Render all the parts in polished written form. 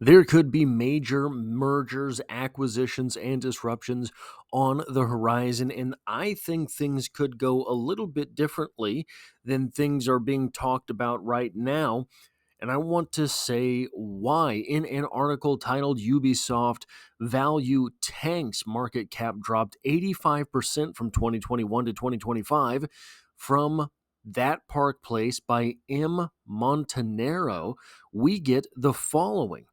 There could be major mergers, acquisitions, and disruptions on the horizon, and I think things could go a little bit differently than things are being talked about right now. And I want to say why. In an article titled Ubisoft Value Tanks, Market Cap Dropped 85% from 2021 to 2025 from That Park Place by M. Montanero, we get the following.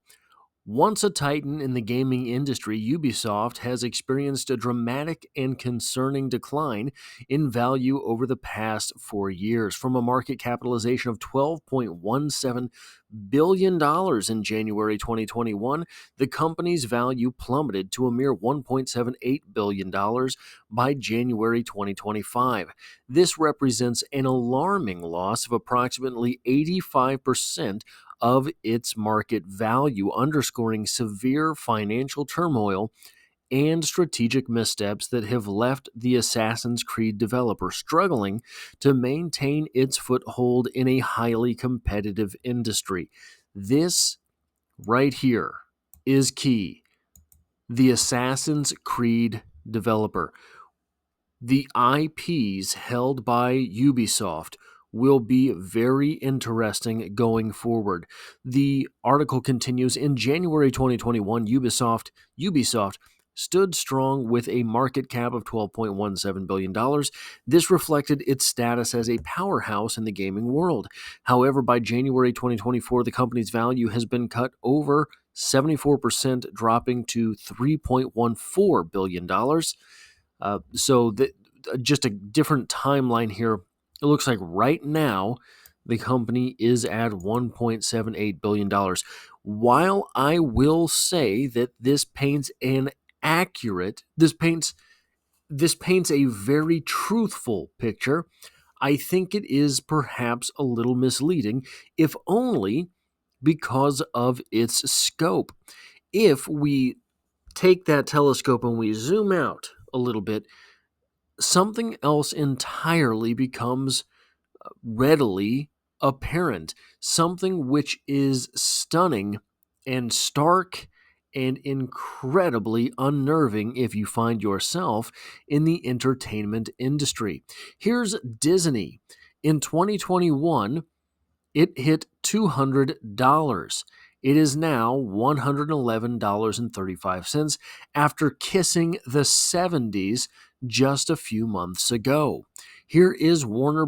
Once a titan in the gaming industry, Ubisoft has experienced a dramatic and concerning decline in value over the past 4 years. From a market capitalization of $12.17 billion in January 2021, the company's value plummeted to a mere $1.78 billion by January 2025. This represents an alarming loss of approximately 85% of its market value, underscoring severe financial turmoil and strategic missteps that have left the Assassin's Creed developer struggling to maintain its foothold in a highly competitive industry. This right here is key. The Assassin's Creed developer. The IPs held by Ubisoft will be very interesting going forward. The article continues in January 2021, Ubisoft stood strong with a market cap of $12.17 billion. This reflected its status as a powerhouse in the gaming world. However, by January 2024, the company's value has been cut over 74%, dropping to $3.14 billion. Just a different timeline here. It looks like right now the company is at $1.78 billion. While I will say that this paints a very truthful picture, I think it is perhaps a little misleading, if only because of its scope. If we take that telescope and we zoom out a little bit, something else entirely becomes readily apparent. Something which is stunning and stark and incredibly unnerving if you find yourself in the entertainment industry. Here's Disney. In 2021, it hit $200. It is now $111.35 after kissing the 70s just a few months ago. Here is Warner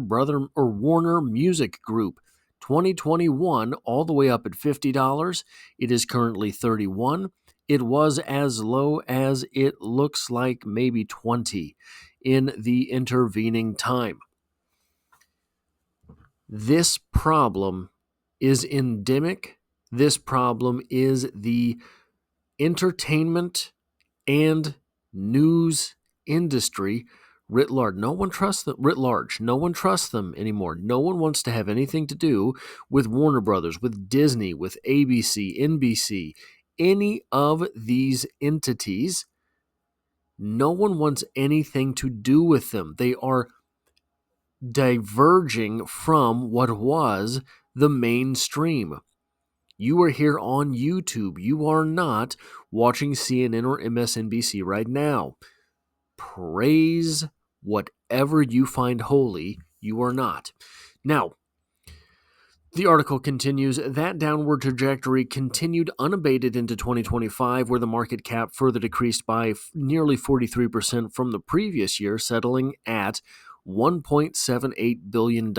Music Group. 2021 all the way up at $50. It is currently $31. It was as low as it looks like maybe $20 in the intervening time. This problem is endemic. This problem is the entertainment and news industry writ large. No one trusts them No one trusts them anymore. No one wants to have anything to do with Warner Brothers, with Disney, with ABC, NBC, any of these entities. No one wants anything to do with them. They are diverging from what was the mainstream. You are here on YouTube. You are not watching CNN or MSNBC right now. Praise whatever you find holy. You are not. Now, the article continues, that downward trajectory continued unabated into 2025, where the market cap further decreased by nearly 43% from the previous year, settling at $1.78 billion.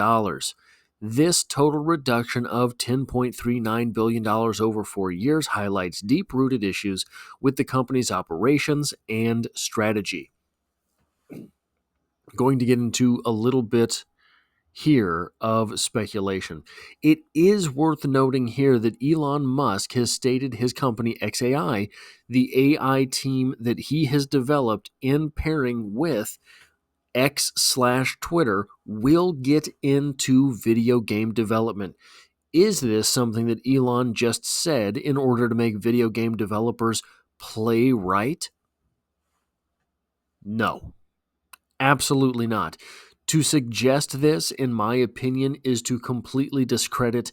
This total reduction of $10.39 billion over 4 years highlights deep-rooted issues with the company's operations and strategy. Going to get into a little bit here of speculation. It is worth noting here that Elon Musk has stated his company XAI, the AI team that he has developed in pairing with X/Twitter, will get into video game development. Is this something that Elon just said in order to make video game developers play right? No, absolutely not. To suggest this, in my opinion, is to completely discredit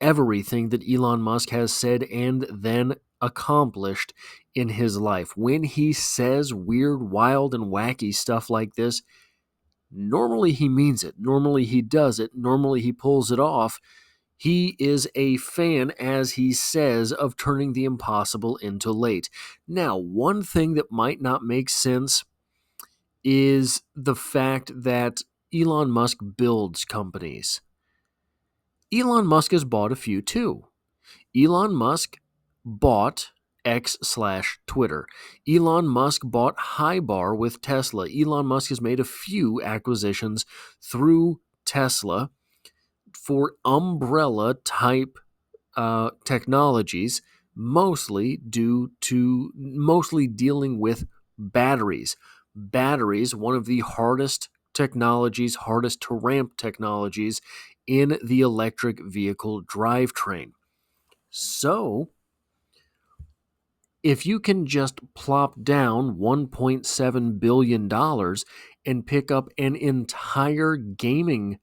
everything that Elon Musk has said and then accomplished in his life. When he says weird, wild, and wacky stuff like this, normally he means it. Normally he does it. Normally he pulls it off. He is a fan, as he says, of turning the impossible into late. Now, one thing that might not make sense is the fact that Elon Musk builds companies. Elon Musk has bought a few too. Elon Musk bought X/Twitter. Elon Musk bought Highbar with Tesla. Elon Musk has made a few acquisitions through Tesla for umbrella type technologies, mostly dealing with batteries. Batteries, one of the hardest technologies, hardest to ramp technologies in the electric vehicle drivetrain. So, if you can just plop down $1.7 billion and pick up an entire gaming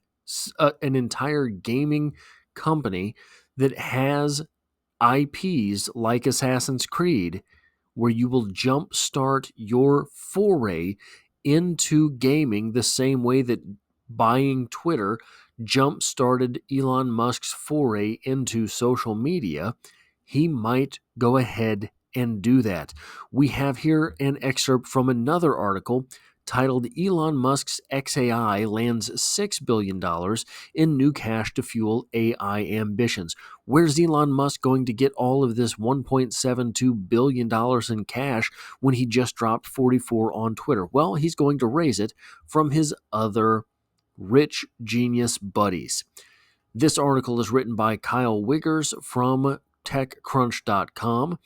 company that has IPs like Assassin's Creed, where you will jumpstart your foray into gaming the same way that buying Twitter jump-started Elon Musk's foray into social media, he might go ahead and do that. We have here an excerpt from another article titled Elon Musk's XAI lands $6 billion in new cash to fuel AI ambitions. Where's Elon Musk going to get all of this $1.72 billion in cash when he just dropped 44 on Twitter? Well, he's going to raise it from his other rich genius buddies. This article is written by Kyle Wiggers from TechCrunch.com.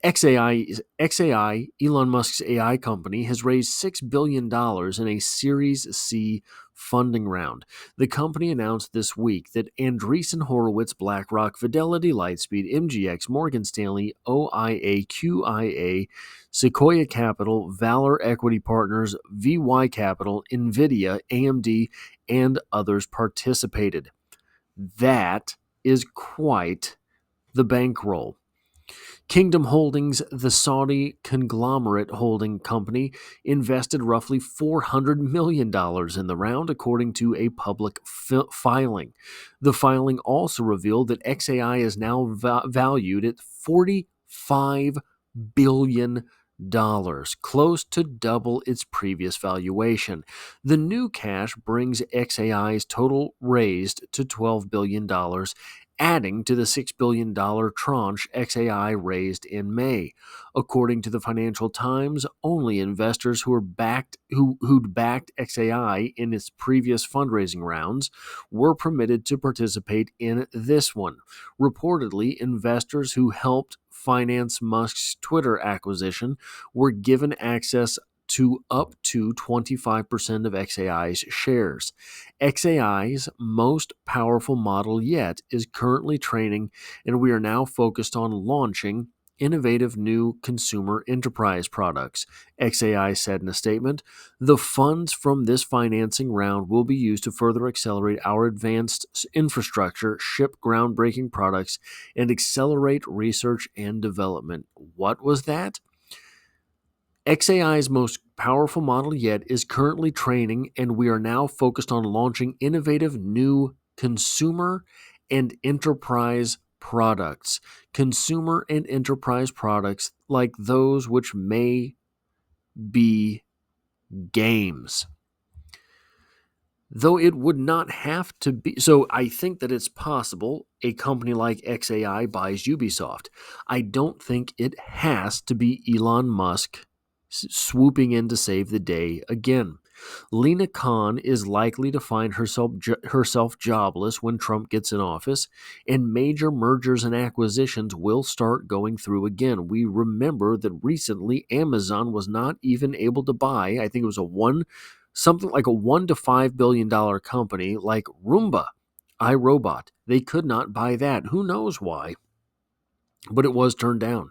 XAI, Elon Musk's AI company, has raised $6 billion in a Series C funding round. The company announced this week that Andreessen Horowitz, BlackRock, Fidelity, Lightspeed, MGX, Morgan Stanley, OIA, QIA, Sequoia Capital, Valor Equity Partners, VY Capital, NVIDIA, AMD, and others participated. That is quite the bankroll. Kingdom Holdings, the Saudi conglomerate holding company, invested roughly $400 million in the round, according to a public filing. The filing also revealed that XAI is now valued at $45 billion, close to double its previous valuation. The new cash brings XAI's total raised to $12 billion, adding to the $6 billion tranche XAI raised in May. According to the Financial Times, only investors who'd backed XAI in its previous fundraising rounds were permitted to participate in this one. Reportedly, investors who helped finance Musk's Twitter acquisition were given access to up to 25% of XAI's shares. XAI's most powerful model yet is currently training, and we are now focused on launching innovative new consumer enterprise products, XAI said in a statement. The funds from this financing round will be used to further accelerate our advanced infrastructure, ship groundbreaking products, and accelerate research and development. What was that? XAI's most powerful model yet is currently training, and we are now focused on launching innovative new consumer and enterprise products. Consumer and enterprise products like those which may be games. Though it would not have to be. So I think that it's possible a company like XAI buys Ubisoft. I don't think it has to be Elon Musk swooping in to save the day again. Lena Khan is likely to find herself jobless when Trump gets in office, and major mergers and acquisitions will start going through again. We remember that recently Amazon was not even able to buy, I think it was something like a $1 to $5 billion company like Roomba, iRobot. They could not buy that. Who knows why? But it was turned down.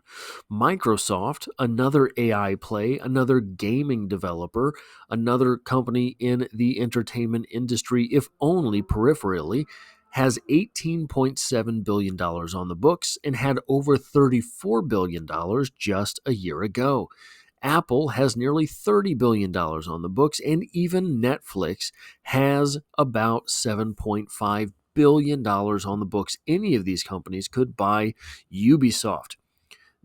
Microsoft, another AI play, another gaming developer, another company in the entertainment industry, if only peripherally, has $18.7 billion on the books and had over $34 billion just a year ago. Apple has nearly $30 billion on the books, and even Netflix has about $7.5 billion on the books. Any of these companies could buy UBISOFT.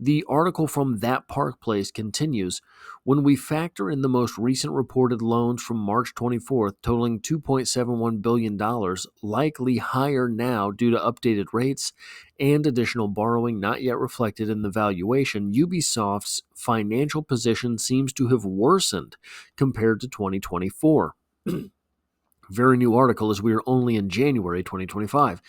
The article from That Park Place continues, when we factor in the most recent reported loans from March 24th totaling $2.71 billion, likely higher now due to updated rates and additional borrowing not yet reflected in the valuation, Ubisoft's financial position seems to have worsened compared to 2024. Very new article as we are only in January 2025.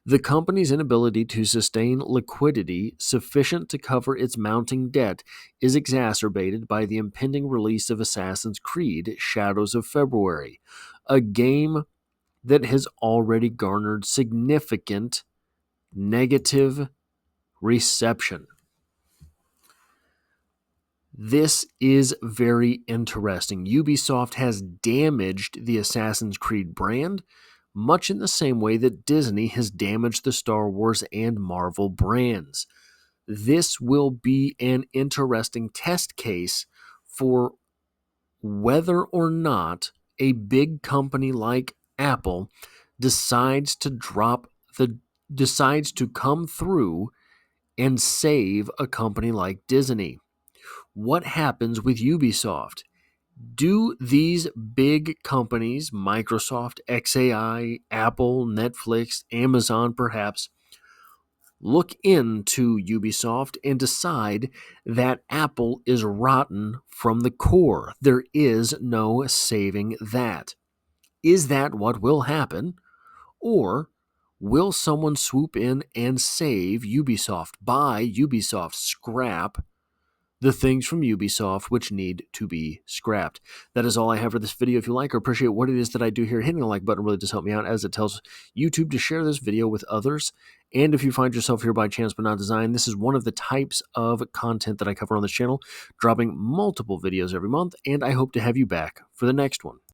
The company's inability to sustain liquidity sufficient to cover its mounting debt is exacerbated by the impending release of Assassin's Creed Shadows of February, a game that has already garnered significant negative reception. This is very interesting. Ubisoft has damaged the Assassin's Creed brand, much in the same way that Disney has damaged the Star Wars and Marvel brands. This will be an interesting test case for whether or not a big company like Apple decides to come through and save a company like Disney. What happens with Ubisoft? Do these big companies, Microsoft, XAI, Apple, Netflix, Amazon perhaps, look into Ubisoft and decide that Apple is rotten from the core? There is no saving that. Is that what will happen? Or will someone swoop in and save Ubisoft, buy Ubisoft, scrap the things from Ubisoft which need to be scrapped? That is all I have for this video. If you like or appreciate what it is that I do here, hitting the like button really does help me out, as it tells YouTube to share this video with others. And if you find yourself here by chance but not design, this is one of the types of content that I cover on this channel, dropping multiple videos every month, and I hope to have you back for the next one.